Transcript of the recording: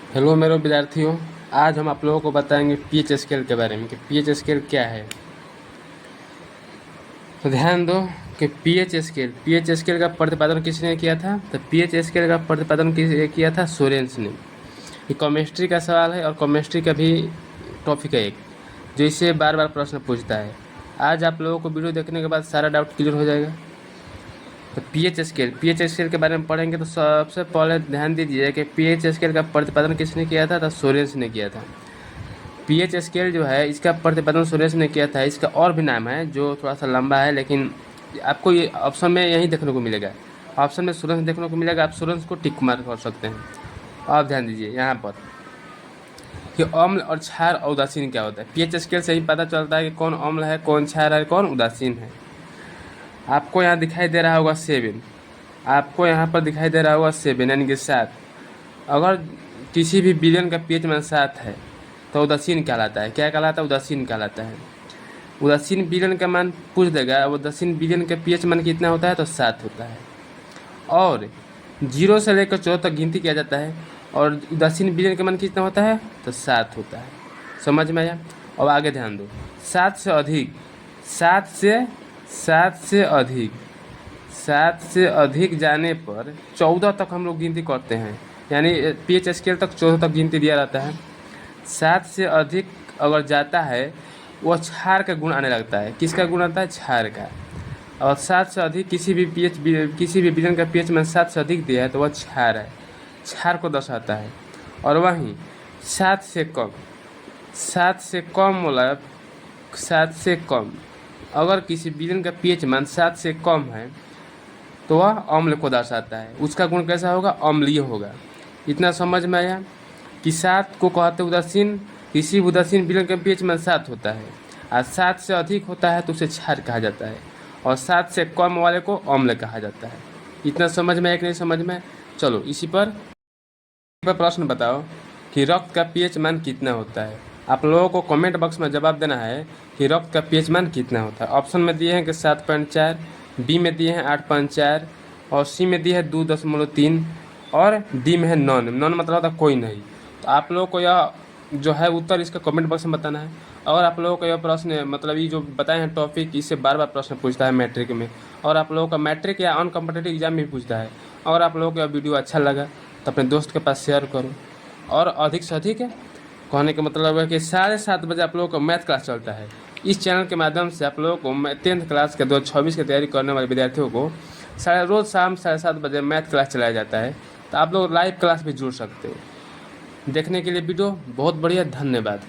Hello मेरे विद्यार्थियों, आज हम आप लोगों को बताएंगे पीएच स्केल के बारे में कि पीएच स्केल क्या है। तो ध्यान दो कि पीएच स्केल का प्रतिपादन किसने किया था। तो पीएच स्केल का प्रतिपादन किया था सोरेंस ने। ये केमिस्ट्री का सवाल है और केमिस्ट्री का भी टॉपिक है एक, जो इससे बार बार प्रश्न पूछता है। आज आप लोगों को वीडियो देखने के बाद सारा डाउट क्लियर हो जाएगा। तो पीएच स्केल के बारे में पढ़ेंगे तो सबसे पहले ध्यान दीजिए कि पीएच स्केल का प्रतिपादन किसने किया था। तो सोरेंस ने किया था। पीएच स्केल जो है इसका प्रतिपादन सोरेंस ने किया था। इसका और भी नाम है जो थोड़ा सा लंबा है, लेकिन आपको ये ऑप्शन में यही देखने को मिलेगा। ऑप्शन में सोरेंस देखने को मिलेगा, आप सोरेंस को टिक मार्क कर सकते हैं। आप ध्यान दीजिए यहाँ पर कि अम्ल और क्षार और उदासीन क्या होता है। पीएच स्केल से ही पता चलता है कि कौन अम्ल है, कौन क्षार है, कौन उदासीन है। आपको यहाँ दिखाई दे रहा होगा 7, आपको यहाँ पर दिखाई दे रहा होगा 7 यानी कि 7। अगर किसी भी विलयन का पीएच मान 7 है तो उदासीन कहलाता है। क्या कहलाता है? उदासीन कहलाता है। उदासीन विलयन का मान पूछ देगा, उदासीन विलयन का पीएच मान कितना होता है तो 7 होता है। और 0 से लेकर 14 तक गिनती किया जाता है और उदासीन विलयन का मान कितना होता है तो 7 होता है। समझ में आया? अब आगे ध्यान दो। 7 से अधिक, 7 से अधिक जाने पर 14 तक हम लोग गिनती करते हैं, यानी पीएच स्केल तक 14 तक गिनती दिया रहता है। 7 से अधिक अगर जाता है वह क्षार का गुण आने लगता है। किसका गुण आता है? क्षार का। और 7 से अधिक किसी भी विलयन का पीएच मान 7 से अधिक दिया है तो वह क्षार है, क्षार को दर्शाता है। और वहीं 7 से कम, 7 से कम मतलब 7 से कम, अगर किसी विलयन का पीएच मान 7 से कम है तो वह अम्ल को दर्शाता है। उसका गुण कैसा होगा? अम्लीय होगा। इतना समझ में आया कि 7 को कहते उदासीन, किसी उदासीन विलयन का पीएच मान 7 होता है और 7 से अधिक होता है तो उसे क्षार कहा जाता है और 7 से कम वाले को अम्ल कहा जाता है। इतना समझ में आया कि नहीं समझ में? चलो इसी पर प्रश्न बताओ कि रक्त का पीएच मान कितना होता है। आप लोगों को कमेंट बॉक्स में जवाब देना है कि रक्त का पीएच मान कितना होता है। ऑप्शन में दिए हैं कि 7.4, बी में दिए हैं 8.4 और सी में दिए है 2.3 और डी में है नॉन मतलब होता कोई नहीं। तो आप लोगों को यह जो है उत्तर इसका कमेंट बॉक्स में बताना है। और आप लोगों को यह प्रश्न मतलब ये जो बताए हैं टॉपिक, इससे बार बार प्रश्न पूछता है मैट्रिक में, और आप लोगों का मैट्रिक या ऑन कॉम्पिटिटिव एग्जाम में भी पूछता है। अगर आप लोगों को यह वीडियो अच्छा लगा तो अपने दोस्त के पास शेयर करो। और अधिक से अधिक कहने का मतलब है कि 7:30 बजे आप लोगों को मैथ क्लास चलता है। इस चैनल के माध्यम से आप लोगों को 10th क्लास के 2026 की तैयारी करने वाले विद्यार्थियों को रोज़ शाम 7:30 बजे मैथ क्लास चलाया जाता है। तो आप लोग लाइव क्लास भी जुड़ सकते हो। देखने के लिए वीडियो बहुत बढ़िया, धन्यवाद।